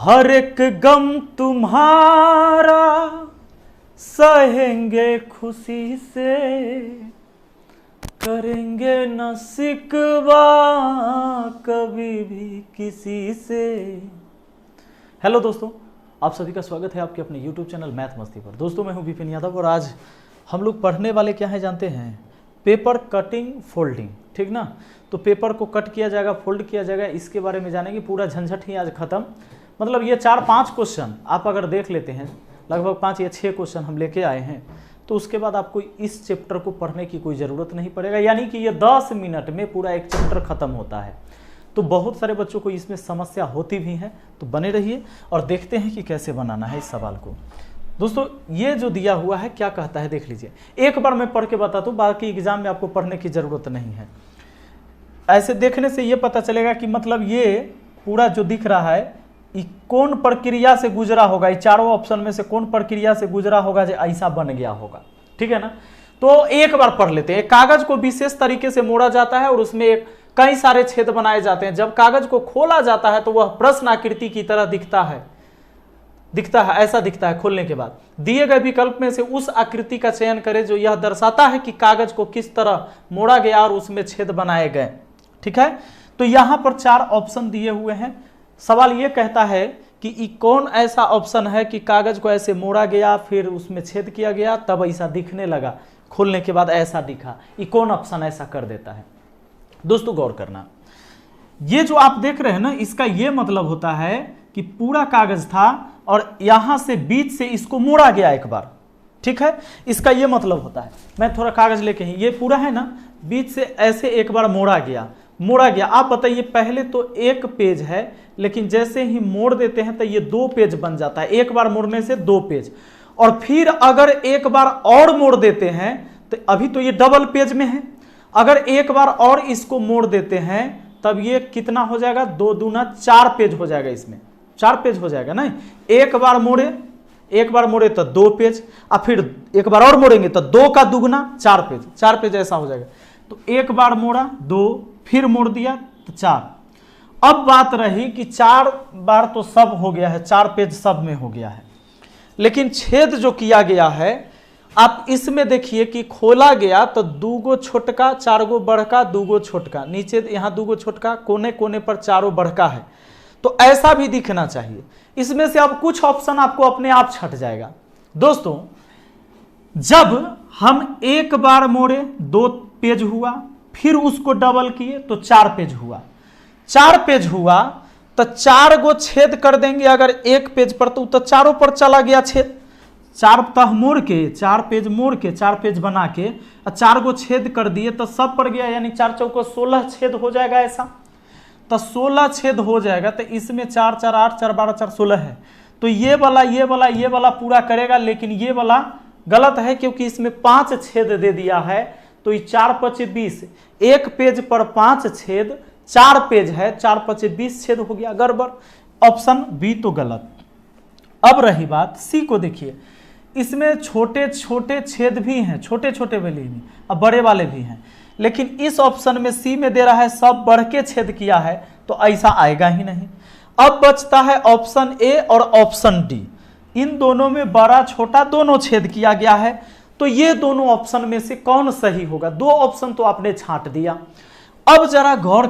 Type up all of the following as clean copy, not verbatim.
हर एक गम तुम्हारा सहेंगे खुशी से, करेंगे न शिकवा कभी भी किसी से। हेलो दोस्तों, आप सभी का स्वागत है आपके अपने YouTube चैनल मैथ मस्ती पर। दोस्तों मैं हूं विपिन यादव और आज हम लोग पढ़ने वाले क्या है जानते हैं? पेपर कटिंग फोल्डिंग, ठीक ना। तो पेपर को कट किया जाएगा, फोल्ड किया जाएगा, इसके बारे में जानेंगे। पूरा झंझट ही आज खत्म। मतलब ये 4-5 क्वेश्चन आप अगर देख लेते हैं, लगभग 5 या 6 क्वेश्चन हम लेके आए हैं, तो उसके बाद आपको इस चैप्टर को पढ़ने की कोई ज़रूरत नहीं पड़ेगा। यानी कि ये 10 मिनट में पूरा एक चैप्टर खत्म होता है। तो बहुत सारे बच्चों को इसमें समस्या होती भी है, तो बने रहिए और देखते हैं कि कैसे बनाना है इस सवाल को। दोस्तों ये जो दिया हुआ है क्या कहता है देख लीजिए। एक बार मैं पढ़ के बताता हूँ, बाकी एग्जाम में आपको पढ़ने की ज़रूरत नहीं है। ऐसे देखने से ये पता चलेगा कि मतलब ये पूरा जो दिख रहा है ये कौन प्रक्रिया से गुजरा होगा, ये चारों ऑप्शन में से कौन प्रक्रिया से गुजरा होगा जो ऐसा बन गया होगा, ठीक है ना। तो एक बार पढ़ लेते हैं। कागज को विशेष तरीके से मोड़ा जाता है और उसमें कई सारे छेद बनाए जाते हैं। जब कागज को खोला जाता है तो वह प्रश्न आकृति की तरह दिखता है, ऐसा दिखता है। खोलने के बाद दिए गए विकल्प में से उस आकृति का चयन करें जो यह दर्शाता है कि कागज को किस तरह मोड़ा गया और उसमें छेद बनाए गए, ठीक है। तो यहां पर 4 ऑप्शन दिए हुए हैं। सवाल ये कहता है कि कौन ऐसा ऑप्शन है कि कागज को ऐसे मोड़ा गया, फिर उसमें छेद किया गया, तब ऐसा दिखने लगा, खोलने के बाद ऐसा दिखा। ये कौन ऑप्शन ऐसा कर देता है? दोस्तों गौर करना, ये जो आप देख रहे हैं ना, इसका ये मतलब होता है कि पूरा कागज था और यहां से बीच से इसको मोड़ा गया एक बार, ठीक है। इसका ये मतलब होता है, मैं थोड़ा कागज लेके ही, ये पूरा है ना, बीच से ऐसे एक बार मोड़ा गया। आप बताइए, पहले तो एक पेज है, लेकिन जैसे ही मोड़ देते हैं तो ये 2 पेज बन जाता है। एक बार मोड़ने से 2 पेज, और फिर अगर एक बार और मोड़ देते हैं तो अभी तो ये डबल पेज में है। अगर एक बार और इसको मोड़ देते हैं तब ये कितना हो जाएगा? 2 दूना 4 पेज हो जाएगा। इसमें 4 पेज हो जाएगा ना। एक बार मोड़े तो 2 पेज, और फिर एक बार और मोड़ेंगे तो 2 का दुगना 4 पेज ऐसा हो जाएगा। तो एक बार मोड़ा 2, फिर मोड़ दिया तो 4। अब बात रही कि 4 बार तो सब हो गया है, 4 पेज सब में हो गया है, लेकिन छेद जो किया गया है आप इसमें देखिए कि खोला गया तो 2 गो छोटका, 4 गो बड़का, 2 गो छोटका, नीचे यहाँ 2 गो छोटका, कोने कोने पर 4 बड़का है। तो ऐसा भी दिखना चाहिए। इसमें से अब कुछ ऑप्शन आपको अपने आप छट जाएगा। दोस्तों जब हम एक बार मोड़े 2 पेज हुआ, फिर उसको डबल किए तो 4 पेज हुआ। 4 पेज हुआ तो 4 गो छेद कर देंगे अगर एक पेज पर, तो चारों पर चला गया छेद। 4 तह मोड़ के, 4 पेज मोड़ के, 4 पेज बना के 4 गो छेद कर दिए तो सब पर गया, यानी 4 चौको 16 छेद हो जाएगा। ऐसा तो 16 छेद हो जाएगा। तो इसमें 4 4 8 4 12 4 16 है। तो ये वाला पूरा करेगा, लेकिन ये वाला गलत है क्योंकि इसमें 5 छेद दे दिया है। तो ये 4 5 20, एक पेज पर 5 छेद, 4 पेज है, 4 5 20 छेद हो गया, गड़बड़। ऑप्शन बी तो गलत। अब रही बात सी को, देखिए इसमें छोटे छोटे छेद भी हैं, छोटे छोटे वाले भी और बड़े वाले भी हैं, लेकिन इस ऑप्शन में सी में दे रहा है सब बढ़ के छेद किया है, तो ऐसा आएगा ही नहीं। अब बचता है ऑप्शन ए और ऑप्शन डी। इन दोनों में बड़ा छोटा दोनों छेद किया गया है। तो ये दोनों ऑप्शन में से कौन सही होगा? 2 ऑप्शन तो आपने छांट दिया। अब जरा गौर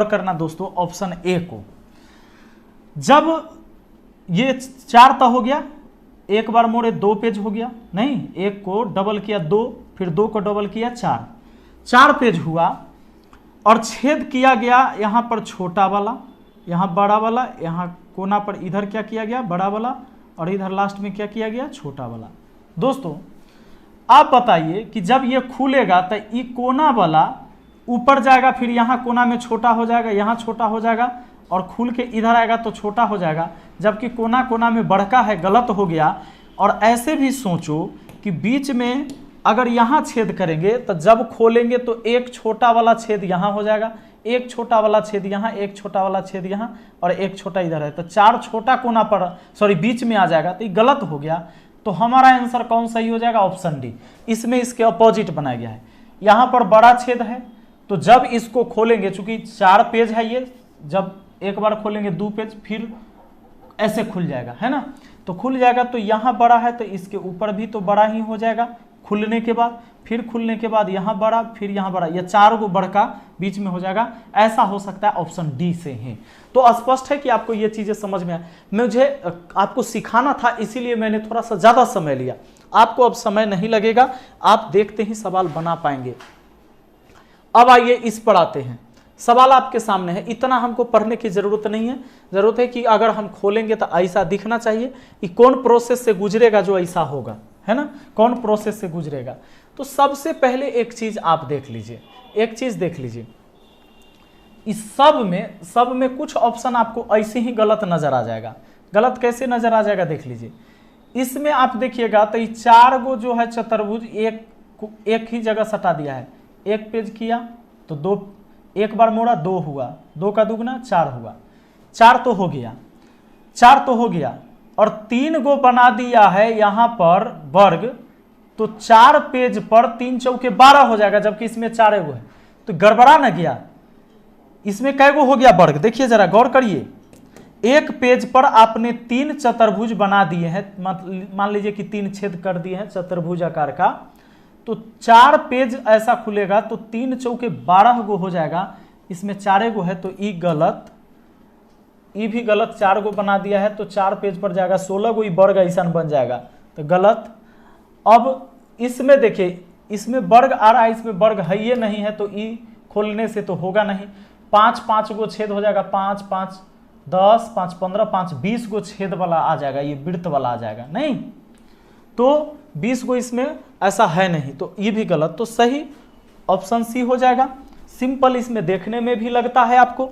करना दोस्तों ऑप्शन ए को। जब ये 4 तो हो गया, एक बार मोड़े 2 पेज हो गया, नहीं, एक को डबल किया 2, फिर 2 को डबल किया 4 पेज हुआ, और छेद किया गया यहाँ पर छोटा वाला, यहाँ बड़ा वाला, यहाँ कोना पर इधर क्या किया गया? बड़ा वाला, और इधर लास्ट में क्या किया गया? छोटा वाला। दोस्तों आप बताइए कि जब ये खुलेगा तो ये कोना वाला ऊपर जाएगा, फिर यहाँ कोना में छोटा हो जाएगा, यहाँ छोटा हो जाएगा, और खुल के इधर आएगा तो छोटा हो जाएगा, जबकि कोना कोना में बड़का है, गलत हो गया। और ऐसे भी सोचो कि बीच में अगर यहाँ छेद करेंगे तो जब खोलेंगे तो एक छोटा वाला छेद यहाँ हो जाएगा, एक छोटा वाला छेद यहाँ, एक छोटा वाला छेद यहाँ, और एक छोटा इधर है, तो 4 छोटा कोना पर बीच में आ जाएगा। तो ये गलत हो गया। तो हमारा आंसर कौन सही हो जाएगा? Option D. इसमें इसके अपोजिट बनाया गया है। यहाँ पर बड़ा छेद है, तो जब इसको खोलेंगे, चूंकि 4 पेज है ये, जब एक बार खोलेंगे 2 पेज, फिर ऐसे खुल जाएगा, है ना। तो खुल जाएगा तो यहाँ बड़ा है तो इसके ऊपर भी तो बड़ा ही हो जाएगा खुलने के बाद, फिर खुलने के बाद यहाँ बड़ा, फिर यहाँ बड़ा, ये 4 गो बड़का बीच में हो जाएगा। ऐसा हो सकता है ऑप्शन डी से ही। तो स्पष्ट है कि आपको ये चीजें समझ में आए। मुझे आपको सिखाना था इसीलिए मैंने थोड़ा सा ज्यादा समय लिया। आपको अब समय नहीं लगेगा, आप देखते ही सवाल बना पाएंगे। अब आइए इस पर आते हैं। सवाल आपके सामने है, इतना हमको पढ़ने की जरूरत नहीं है। जरूरत है कि अगर हम खोलेंगे तो ऐसा दिखना चाहिए कि कौन प्रोसेस से गुजरेगा जो ऐसा होगा, है ना, कौन प्रोसेस से गुजरेगा। तो सबसे पहले एक चीज आप देख लीजिए, एक चीज देख लीजिए, इस सब में कुछ ऑप्शन आपको ऐसे ही गलत नजर आ जाएगा। गलत कैसे नजर आ जाएगा देख लीजिए। इसमें आप देखिएगा तो ये 4 गो जो है चतुर्भुज एक ही जगह सटा दिया है। एक पेज किया तो 2, एक बार मोड़ा 2 हुआ, 2 का दुगना 4 हुआ, 4 तो हो गया, 4 तो हो गया। और 3 गो बना दिया है यहाँ पर वर्ग, तो 4 पेज पर 3 चौके 12 हो जाएगा, जबकि इसमें 4 गो है। तो गड़बड़ा न गया, इसमें कै गो हो गया वर्ग। देखिए जरा गौर करिए, एक पेज पर आपने 3 चतुर्भुज बना दिए हैं, मान लीजिए कि 3 छेद कर दिए हैं चतुर्भुज आकार का, तो 4 पेज ऐसा खुलेगा तो 3 चौके 12 गो हो जाएगा। इसमें 4 गो है तो ई गलत, ई भी गलत। 4 गो बना दिया है तो 4 पेज पर जाएगा, 16 गो ई वर्ग ऐसा बन जाएगा, तो गलत। अब इसमें देखिए, इसमें वर्ग आ रहा है, इसमें वर्ग है ये नहीं है, तो ई खोलने से तो होगा नहीं। 5 गो छेद हो जाएगा, 5 5 10 5 15 5 20 गो छेद वाला आ जाएगा, ये वृत्त वाला आ जाएगा नहीं, तो 20 गो इसमें ऐसा है नहीं, तो ये भी गलत। तो सही ऑप्शन सी हो जाएगा। सिंपल, इसमें देखने में भी लगता है आपको,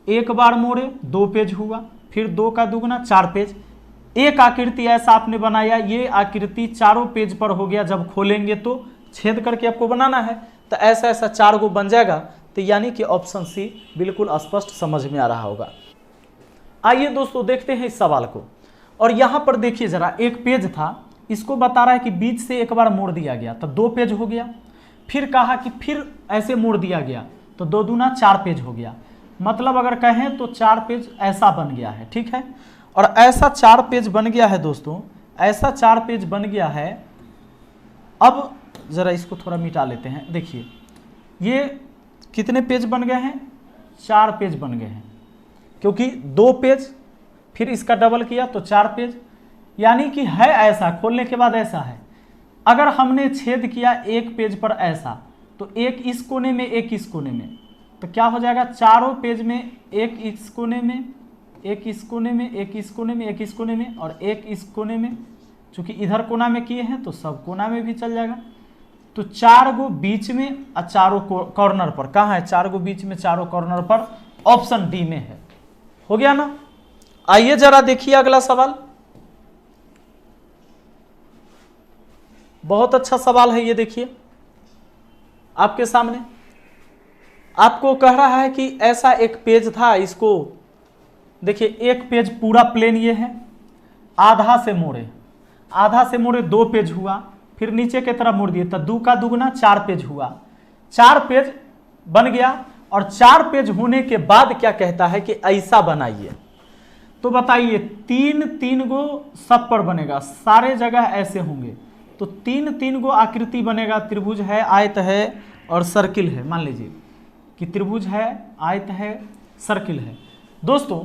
एक बार मोड़े 2 पेज हुआ, फिर 2 का दुगना 4 पेज। एक आकृति ऐसा आपने बनाया, ये आकृति 4 पेज पर हो गया, जब खोलेंगे तो छेद करके आपको बनाना है, तो ऐसा ऐसा 4 गो बन जाएगा। तो यानी कि ऑप्शन सी बिल्कुल स्पष्ट समझ में आ रहा होगा। आइए दोस्तों देखते हैं इस सवाल को। और यहां पर देखिए जरा, एक पेज था, इसको बता रहा है कि बीच से एक बार मोड़ दिया गया तो 2 पेज हो गया, फिर कहा कि फिर ऐसे मोड़ दिया गया तो 2 दूना 4 पेज हो गया। मतलब अगर कहें तो 4 पेज ऐसा बन गया है, ठीक है। और ऐसा 4 पेज बन गया है दोस्तों, ऐसा 4 पेज बन गया है। अब जरा इसको थोड़ा मिटा लेते हैं। देखिए ये कितने पेज बन गए हैं, 4 पेज बन गए हैं, क्योंकि 2 पेज फिर इसका डबल किया तो 4 पेज, यानी कि है ऐसा, खोलने के बाद ऐसा है। अगर हमने छेद किया एक पेज पर ऐसा, तो एक इस कोने में एक इस कोने में, तो क्या हो जाएगा, चारों पेज में एक इस कोने में, एक इस कोने में, एक इस कोने में, एक इस कोने में और एक इस कोने में। चूंकि इधर कोना में किए हैं तो सब कोना में भी चल जाएगा। तो 4 गो बीच में और 4 कॉर्नर पर। कहाँ है 4 गो बीच में, 4 कॉर्नर पर, ऑप्शन डी में है। हो गया ना। आइए जरा देखिए अगला सवाल। बहुत अच्छा सवाल है ये, देखिए आपके सामने। आपको कह रहा है कि ऐसा एक पेज था, इसको देखिए, एक पेज पूरा प्लेन ये है, आधा से मोड़े, आधा से मोड़े 2 पेज हुआ, फिर नीचे की तरफ मोड़ दिए तो 2 का दुगना 4 पेज हुआ, 4 पेज बन गया। और 4 पेज होने के बाद क्या कहता है कि ऐसा बनाइए। तो बताइए, 3 गो सब पर बनेगा, सारे जगह ऐसे होंगे, तो 3 गो आकृति बनेगा। त्रिभुज है, आयत है और सर्किल है। मान लीजिए कि त्रिभुज है, आयत है, सर्किल है। दोस्तों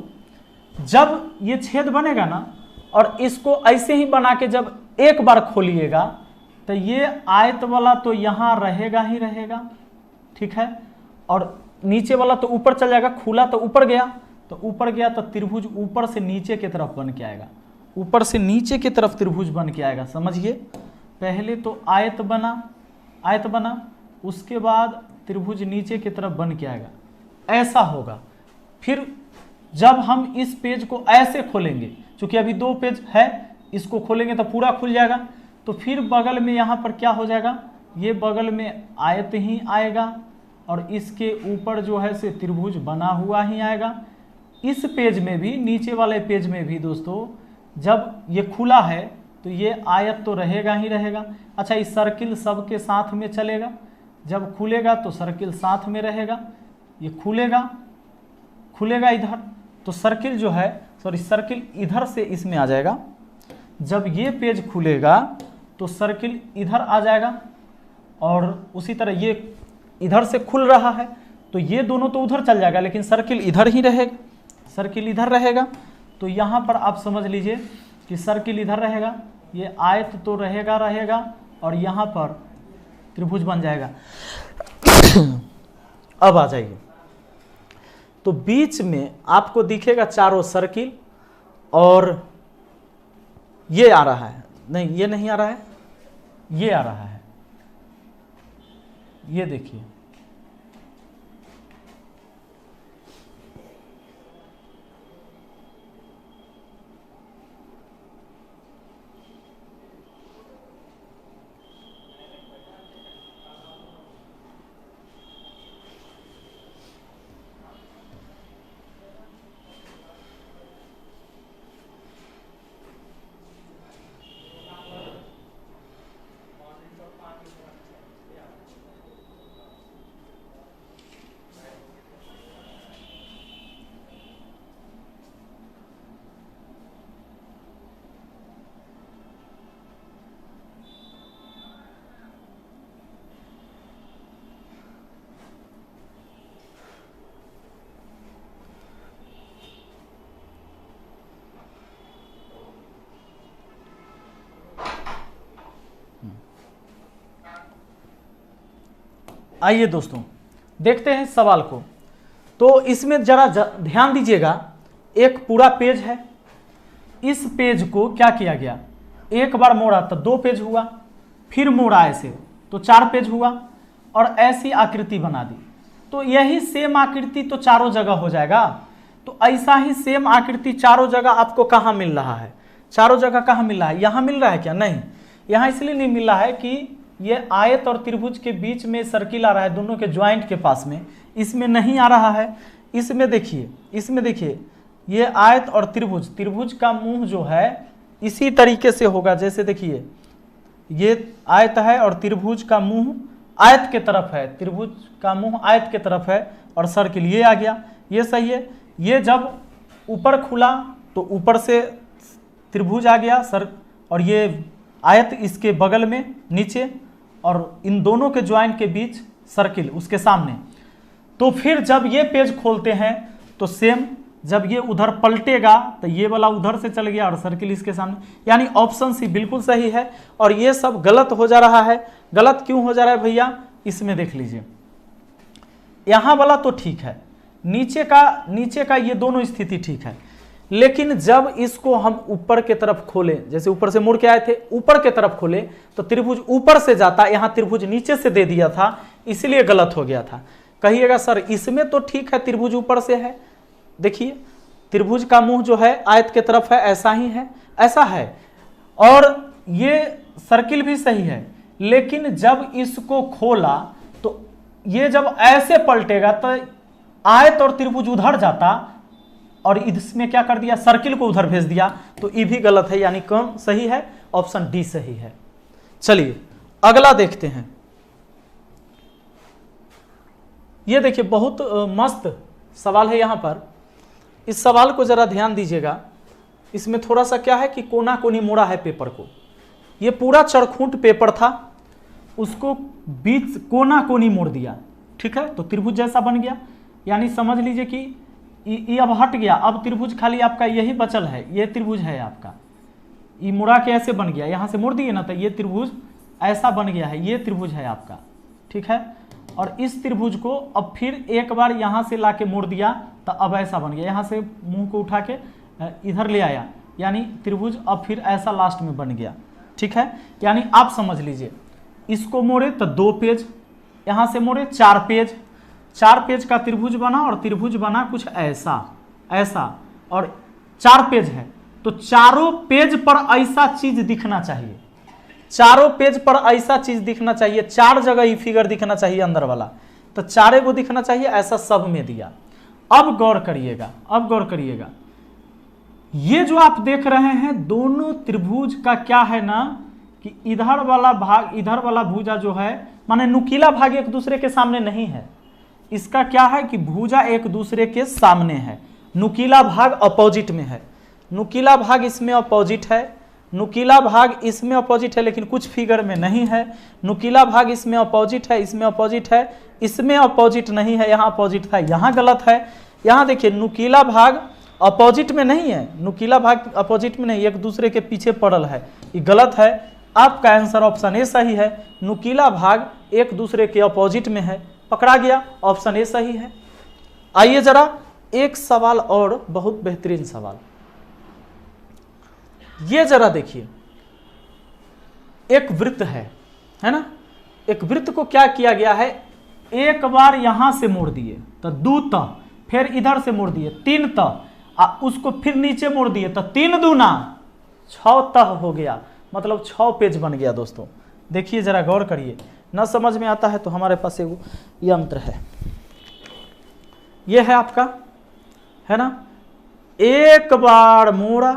जब ये छेद बनेगा ना, और इसको ऐसे ही बना के जब एक बार खोलिएगा, तो ये आयत वाला तो यहाँ रहेगा ही रहेगा, ठीक है, और नीचे वाला तो ऊपर चल जाएगा, खुला तो ऊपर गया, तो ऊपर गया तो त्रिभुज ऊपर से नीचे की तरफ बन के आएगा, ऊपर से नीचे की तरफ त्रिभुज बन के आएगा। समझिए, पहले तो आयत बना, आयत बना, उसके बाद त्रिभुज नीचे की तरफ बन के आएगा, ऐसा होगा। फिर जब हम इस पेज को ऐसे खोलेंगे, क्योंकि अभी 2 पेज है, इसको खोलेंगे तो पूरा खुल जाएगा, तो फिर बगल में यहाँ पर क्या हो जाएगा, ये बगल में आयत ही आएगा और इसके ऊपर जो है से त्रिभुज बना हुआ ही आएगा। इस पेज में भी, नीचे वाले पेज में भी दोस्तों, जब ये खुला है तो ये आयत तो रहेगा ही रहेगा। अच्छा, इस सर्किल सबके साथ में चलेगा, जब खुलेगा तो सर्किल साथ में रहेगा, ये खुलेगा, खुलेगा इधर, तो सर्किल जो है, सॉरी सर्किल इधर से इसमें आ जाएगा। जब ये पेज खुलेगा तो सर्किल इधर आ जाएगा और उसी तरह ये इधर से खुल रहा है तो ये दोनों तो उधर चल जाएगा, लेकिन सर्किल इधर ही रहेगा, सर्किल इधर रहेगा। तो यहाँ पर आप समझ लीजिए कि सर्किल इधर रहेगा, ये आयत तो रहेगा और यहाँ पर त्रिभुज बन जाएगा। अब आ जाइए, तो बीच में आपको दिखेगा चारों सर्किल और ये आ रहा है, नहीं ये नहीं आ रहा है, ये आ रहा है, ये देखिए, आइए दोस्तों देखते हैं सवाल को। तो इसमें जरा ध्यान दीजिएगा, एक पूरा पेज है, इस पेज को क्या किया गया, एक बार मोड़ा तो 2 पेज हुआ, फिर मोड़ा ऐसे तो 4 पेज हुआ और ऐसी आकृति बना दी। तो यही सेम आकृति तो चारों जगह हो जाएगा। तो ऐसा ही सेम आकृति चारों जगह आपको कहाँ मिल रहा है, चारों जगह कहाँ मिल रहा है, यहाँ मिल रहा है क्या, नहीं, यहाँ इसलिए नहीं मिल रहा है कि ये आयत और त्रिभुज के बीच में सर्किल आ रहा है, दोनों के ज्वाइंट के पास में, इसमें नहीं आ रहा है। इसमें देखिए, इसमें देखिए, ये आयत और त्रिभुज, त्रिभुज का मुंह जो है इसी तरीके से होगा, जैसे देखिए ये आयत है और त्रिभुज का मुंह आयत के तरफ है, त्रिभुज का मुंह आयत के तरफ है और सर्किल ये आ गया, ये सही है। ये जब ऊपर खुला तो ऊपर से त्रिभुज आ गया सर, और ये आयत इसके बगल में नीचे, और इन दोनों के ज्वाइंट के बीच सर्किल उसके सामने। तो फिर जब ये पेज खोलते हैं तो सेम, जब ये उधर पलटेगा तो ये वाला उधर से चल गया और सर्किल इसके सामने, यानी ऑप्शन सी बिल्कुल सही है। और ये सब गलत हो जा रहा है। गलत क्यों हो जा रहा है भैया, इसमें देख लीजिए, यहाँ वाला तो ठीक है, नीचे का ये दोनों स्थिति ठीक है, लेकिन जब इसको हम ऊपर के तरफ खोले, जैसे ऊपर से मुड़ के आए थे, ऊपर के तरफ खोले तो त्रिभुज ऊपर से जाता, यहाँ त्रिभुज नीचे से दे दिया था, इसलिए गलत हो गया था। कहिएगा सर इसमें तो ठीक है, त्रिभुज ऊपर से है, देखिए त्रिभुज का मुंह जो है आयत के तरफ है, ऐसा ही है, ऐसा है, और ये सर्किल भी सही है। लेकिन जब इसको खोला तो ये जब ऐसे पलटेगा तो आयत और त्रिभुज उधर जाता, और इसमें क्या कर दिया, सर्किल को उधर भेज दिया, तो ये भी गलत है, यानी कौन सही है, ऑप्शन डी सही है। चलिए अगला देखते हैं। ये देखिए बहुत मस्त सवाल है यहाँ पर, इस सवाल को जरा ध्यान दीजिएगा। इसमें थोड़ा सा क्या है कि कोना कोनी मोड़ा है पेपर को, ये पूरा चरखूंट पेपर था, उसको बीच कोना कोनी मोड़ दिया, ठीक है, तो त्रिभुज जैसा बन गया। यानी समझ लीजिए कि ये अब हट गया, अब त्रिभुज खाली आपका यही बचल है, ये त्रिभुज है आपका, ये मुड़ा के ऐसे बन गया, यहाँ से मोड़ दिए ना तो ये त्रिभुज ऐसा बन गया है, ये त्रिभुज है आपका, ठीक है। और इस त्रिभुज को अब फिर एक बार यहाँ से ला के मोड़ दिया तो अब ऐसा बन गया, यहाँ से मुंह को उठा के इधर ले आया, यानी त्रिभुज अब फिर ऐसा लास्ट में बन गया, ठीक है। यानी आप समझ लीजिए, इसको मोड़े तो 2 पेज, यहाँ से मोड़े 4 पेज, 4 पेज का त्रिभुज बना, और त्रिभुज बना कुछ ऐसा ऐसा, और 4 पेज है, तो चारों पेज पर ऐसा चीज दिखना चाहिए, चारों पेज पर ऐसा चीज दिखना चाहिए, 4 जगह ये फिगर दिखना चाहिए अंदर वाला, तो 4 को दिखना चाहिए, ऐसा सब में दिया। अब गौर करिएगा, अब गौर करिएगा, ये जो आप देख रहे हैं दोनों त्रिभुज का क्या है ना, कि इधर वाला भाग, इधर वाला भुजा जो है, माने नुकीला भाग एक दूसरे के सामने नहीं है, इसका क्या है कि भुजा एक दूसरे के सामने है, नुकीला भाग अपोजिट में है, नुकीला भाग इसमें अपोजिट है, नुकीला भाग इसमें अपोजिट है लेकिन कुछ फिगर में नहीं है, नुकीला भाग इसमें अपोजिट है, इसमें अपोजिट है, इसमें अपोजिट नहीं है, यहाँ अपोजिट था, यहाँ गलत है। यहाँ देखिए नुकीला भाग अपोजिट में नहीं है, नुकीला भाग अपोजिट में नहीं, एक दूसरे के पीछे पड़ल है, ये गलत है। आपका आंसर ऑप्शन ए सही है, नुकीला भाग एक दूसरे के अपोजिट में है, पकड़ा गया, ऑप्शन ए सही है। आइए जरा एक सवाल और, बहुत बेहतरीन सवाल, ये जरा देखिए, एक वृत्त है ना, एक वृत्त को क्या किया गया है, एक बार यहां से मोड़ दिए तो 2 त, फिर इधर से मोड़ दिए 3 त, उसको फिर नीचे मोड़ दिए तो 3 दूना 6 त हो गया, मतलब 6 पेज बन गया। दोस्तों देखिए जरा गौर करिए, न समझ में आता है तो हमारे पास एक यंत्र है, यह है आपका, है ना, एक बार मोड़ा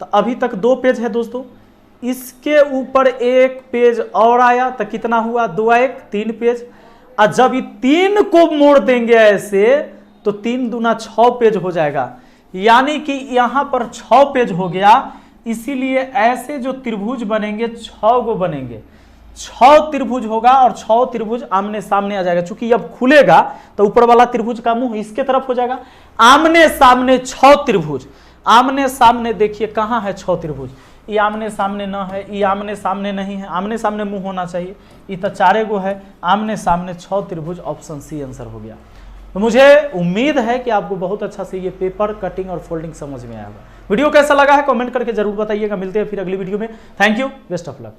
तो अभी तक 2 पेज है दोस्तों, इसके ऊपर 1 पेज और आया तो कितना हुआ, 2 1 3 पेज, और जब ये 3 को मोड़ देंगे ऐसे तो 3 दूना 6 पेज हो जाएगा, यानी कि यहां पर 6 पेज हो गया। इसीलिए ऐसे जो त्रिभुज बनेंगे 6 गो बनेंगे, 6 त्रिभुज होगा और 6 त्रिभुज आमने सामने आ जाएगा। चूंकि अब खुलेगा तो ऊपर वाला त्रिभुज का मुंह इसके तरफ हो जाएगा, आमने सामने 6 त्रिभुज, आमने सामने देखिए कहां है 6 त्रिभुज, ये आमने सामने न है, ये आमने सामने नहीं है, आमने सामने मुंह होना चाहिए, ये तो 4 गो है, आमने सामने 6 त्रिभुज, ऑप्शन सी आंसर हो गया। तो मुझे उम्मीद है कि आपको बहुत अच्छा से ये पेपर कटिंग और फोल्डिंग समझ में आएगा। वीडियो कैसा लगा है कमेंट करके जरूर बताइएगा। मिलते हैं फिर अगली वीडियो में। Thank you, best of luck.